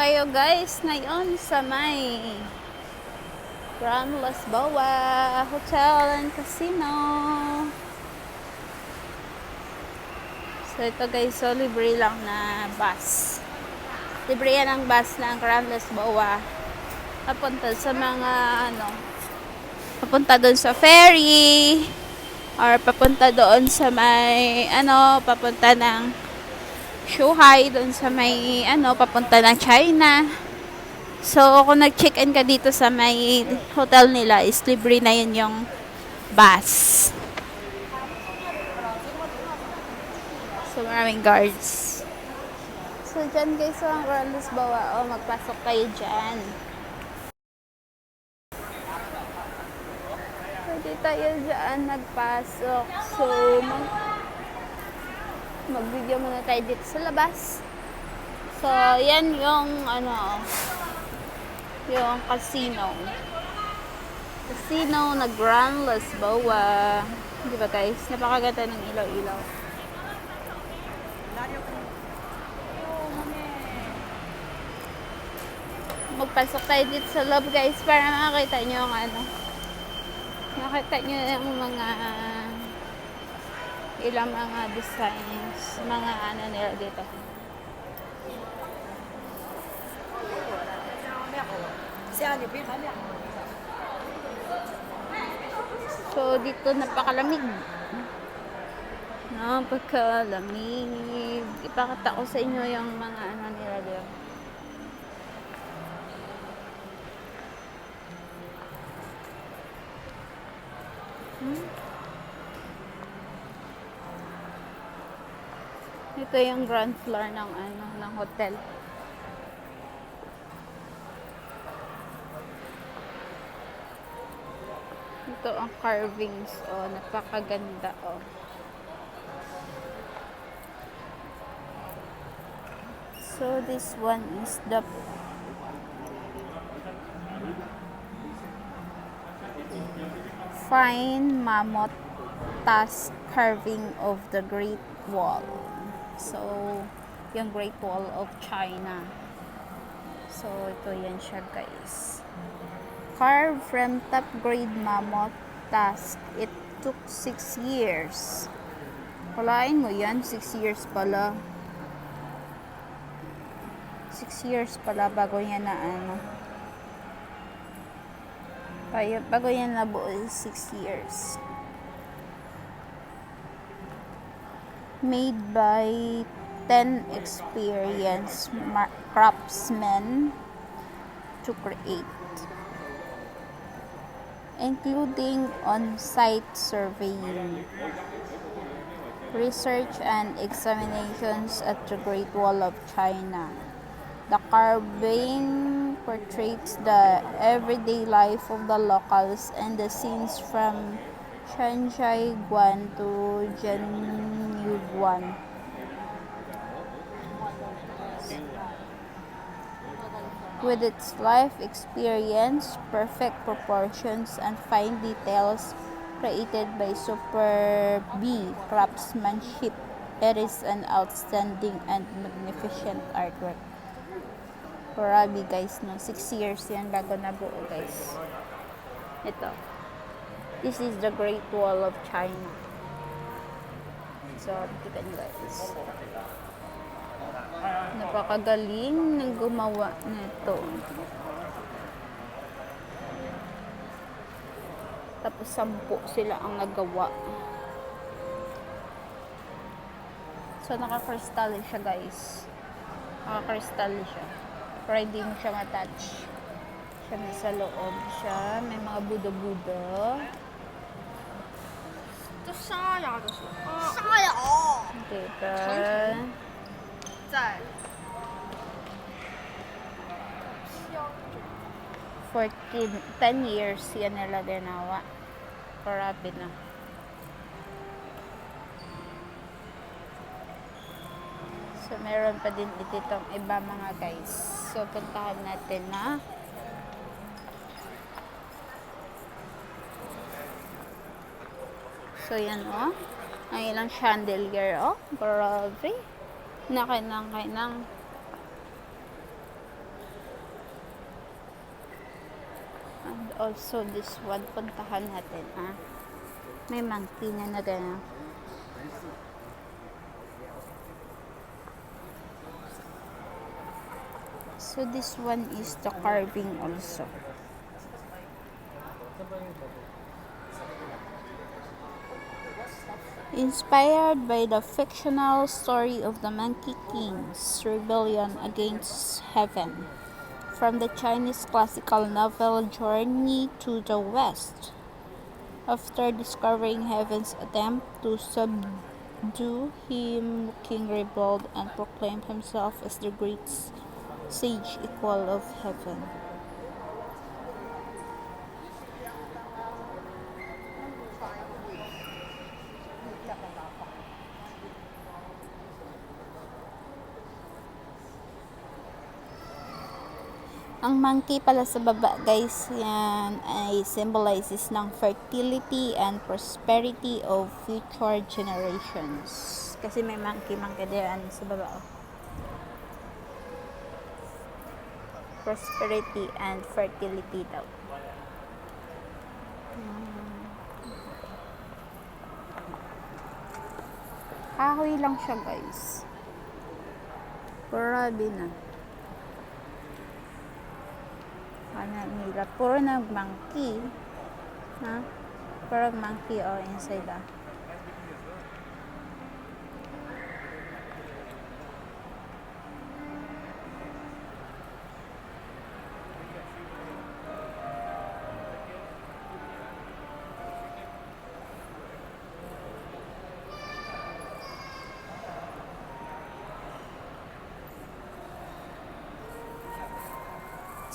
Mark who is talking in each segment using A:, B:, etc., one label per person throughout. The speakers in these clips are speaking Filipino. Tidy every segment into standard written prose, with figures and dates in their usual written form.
A: tayo guys ngayon sa may Grand Lisboa Hotel and Casino. So ito guys, so libre lang na bus. Libre yan ang bus ng Grand Lisboa. Papunta sa mga papunta doon sa ferry or papunta doon sa may papunta ng Shuhai, doon sa may papunta ng China. So kung nag-check-in ka dito sa may hotel nila, is libre na yun yung bus. So maraming guards. So dyan guys, so ang Grand Lisboa, magpasok kayo dyan. Pwede tayo dyan nagpasok. So mag-video muna tayo dito sa labas. So yan yung yung casino na Grand Lisboa. Di ba guys? Napakaganda ng ilaw-ilaw. Magpasok tayo dito sa loob guys para makakita nyo yung makita nyo yung mga ilang mga designs, mga nila dito. So dito napakalamig. Napakalamig. Ipakita ko sa inyo yung mga nila dito. Ito yung ground floor ng ng hotel. Ito ang carvings, napakaganda, So this one is the fine mammoth tusk carving of the Great Wall. So, yung Great Wall of China. So, ito yan siya guys. Carved from top-grade mammoth tusk. It took 6 years. Kalain mo yan, 6 years pala. 6 years pala bago yan na bago yan nabuo is 6 years. Made by 10 experienced craftsmen to create, including on-site surveying, research and examinations at the Great Wall of China. The carving portrays the everyday life of the locals and the scenes from Shanhaiguan to Jianyuguan. With its life experience, perfect proportions, and fine details created by superb craftsmanship, it is an outstanding and magnificent artwork. Grabe guys, 6 years yan bago nabuo guys. Ito. This is the Great Wall of China. So, kita nyo guys. Napakagaling ng gumawa nito. Tapos 10 sila ang nagawa. So, naka-crystal siya guys. Naka-crystal siya. Pero hindi mo siya matouch. Siya nasa loob siya. May mga Buddha-Buddha.
B: 这沙哑的是
A: 沙哑diba?
B: 在
A: 10 years yan nila ginawa. Grabe na. So meron pa din itong iba mga guys. So puntahan natin na. So yan ang ilang chandelier grabe. Nakainang also this one. Puntahan natin, May monkey na gano'n. So this one is the carving also. Inspired by the fictional story of the Monkey King's rebellion against heaven from the Chinese classical novel Journey to the West. After discovering heaven's attempt to subdue him, King rebelled and proclaimed himself as the great sage equal of heaven. Ang monkey pala sa baba, guys, yan ay symbolizes ng fertility and prosperity of future generations. Kasi may monkey din sa baba. Prosperity and fertility daw. Kahoy lang siya, guys. Grabe na. Nila. Puro nag-monkey. Puro monkey inside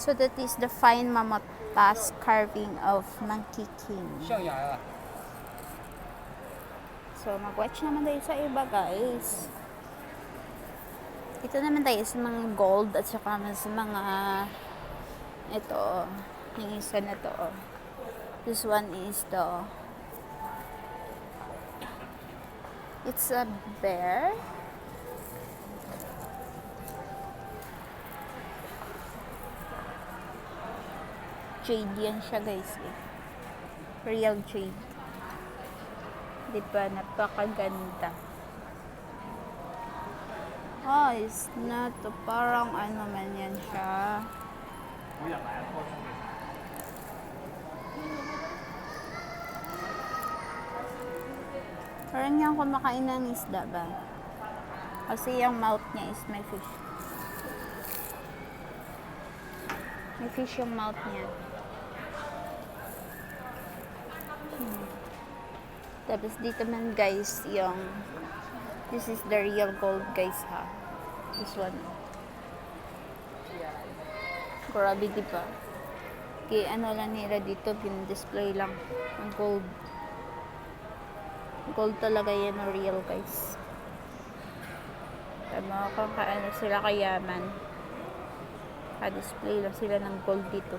A: So that is the fine Mamotas carving of Monkey King. So mag-watch naman tayo sa iba, guys. Ito naman tayo sa mga gold at saka sa mga ito, yung isa na to. This one is it's a bear. Jade yan siya, guys, real jade. Diba? Napakaganda. It's not parang ano man yan siya. Parang yung kumakain ng isda ba? Kasi yung mouth niya is may fish. May fish yung mouth niya. Tapos dito man, guys, yung this is the real gold, guys, this one. Grabe, diba? Kaya ano lang nila dito, pin-display lang ang gold. Gold talaga yan, real, guys. Tama kung kaano sila kayaman. Ka-display lang sila ng gold dito.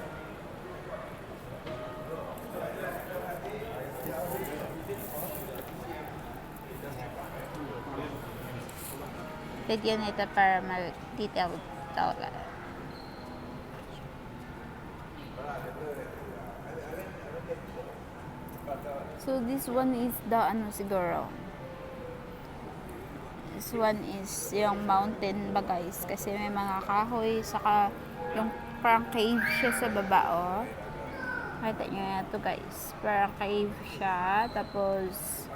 A: Lagyan ito para mag-detailed talaga. So this one is the siguro. This one is yung mountain ba, guys, kasi may mga kahoy, saka yung parang cave siya sa baba, Kita nyo na ito, guys, parang cave siya, tapos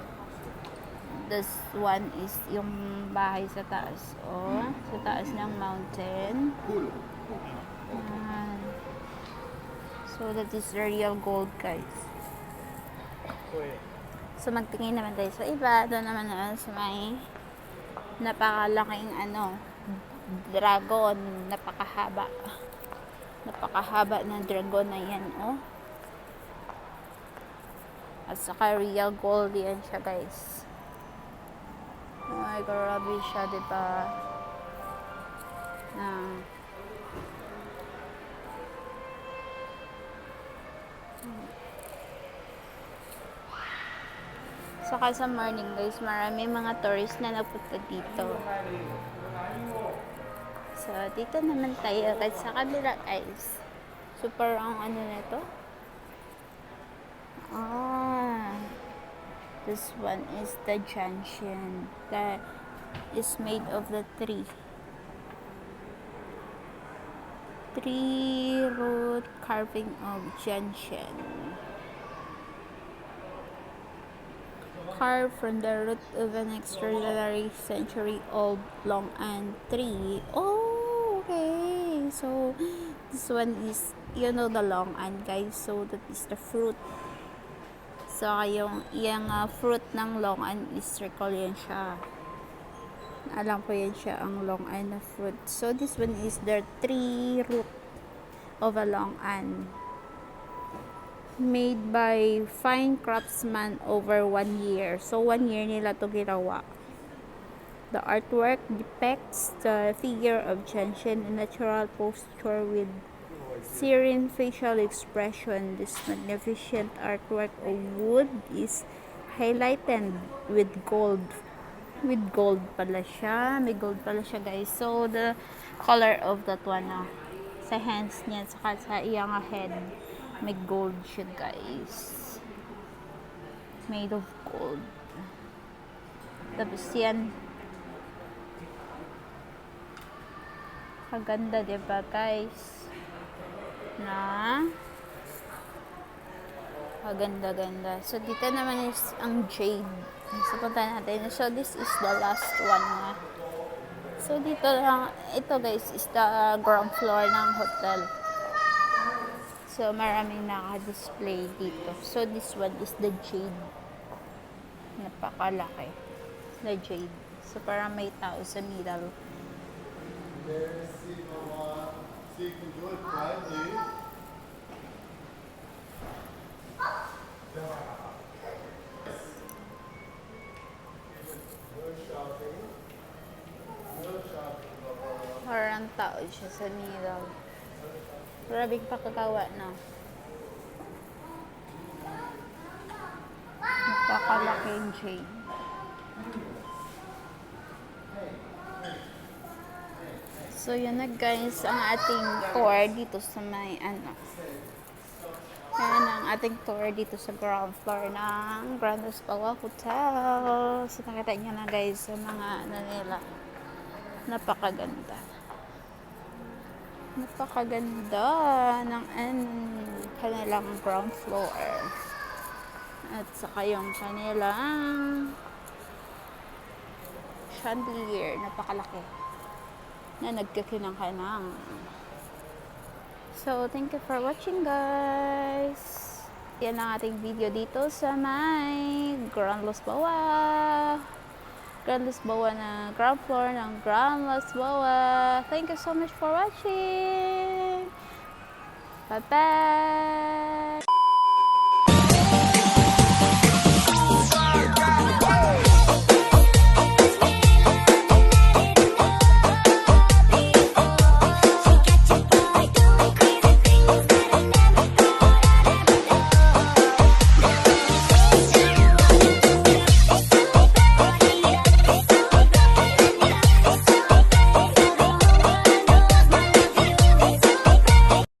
A: this one is yung bahay sa taas, sa taas ng mountain. So that is the real gold, guys. So magtingin naman tayo sa iba. Doon naman sa may napakalaking dragon, napakahaba na dragon na yan, at saka real gold yan siya, guys. Ay, grabe siya, diba? Saka sa morning, guys, marami mga tourist na napunta dito. So, dito naman tayo, guys, sa kabila, guys. Super ang nito, This one is the gentian that is made of the tree root carving of gentian, carved from the root of an extraordinary century-old long-an tree. Oh, okay. So this one is, you know, the long-an, guys. So that is the fruit. So yung fruit ng long-an is recall yan siya. Alam ko yan siya ang long-an na fruit. So this one is the tree root of a long-an, made by fine craftsman over 1 year. So 1 year nila to ginawa. The artwork depicts the figure of gentian in natural posture with serene facial expression. This magnificent artwork of wood is highlighted with gold. With gold pala siya. May gold pala siya, guys. So, the color of that one, sa hands niya, saka sa iyang head, may gold siya, guys. Made of gold. Tapos yan, kaganda, diba, guys? Na kaganda-ganda. So, dito naman is ang jade. So, punta natin. So, this is the last one na. So, dito lang, ito guys, is the ground floor ng hotel. So, maraming naka-display dito. So, this one is the jade. Napakalaki. The jade. So, parang may tao sa middle. Parang tao siya sa middle. Grabing pakagawa na. Napakalaking jade. So, yun na guys, ang ating tour dito sa may yan ang ating tour dito sa ground floor ng Grand Lisboa Hotel. So, nakita nyo na guys sa mga nila. Napakaganda. Napakaganda ng kanilang ground floor. At saka yung kanilang chandelier. Napakalaki. Na nagkakinang-kanang. So, thank you for watching, guys. Yan ang ating video dito sa may Grand Lisboa. Grand Lisboa na ground floor ng Grand Lisboa. Thank you so much for watching. Bye-bye.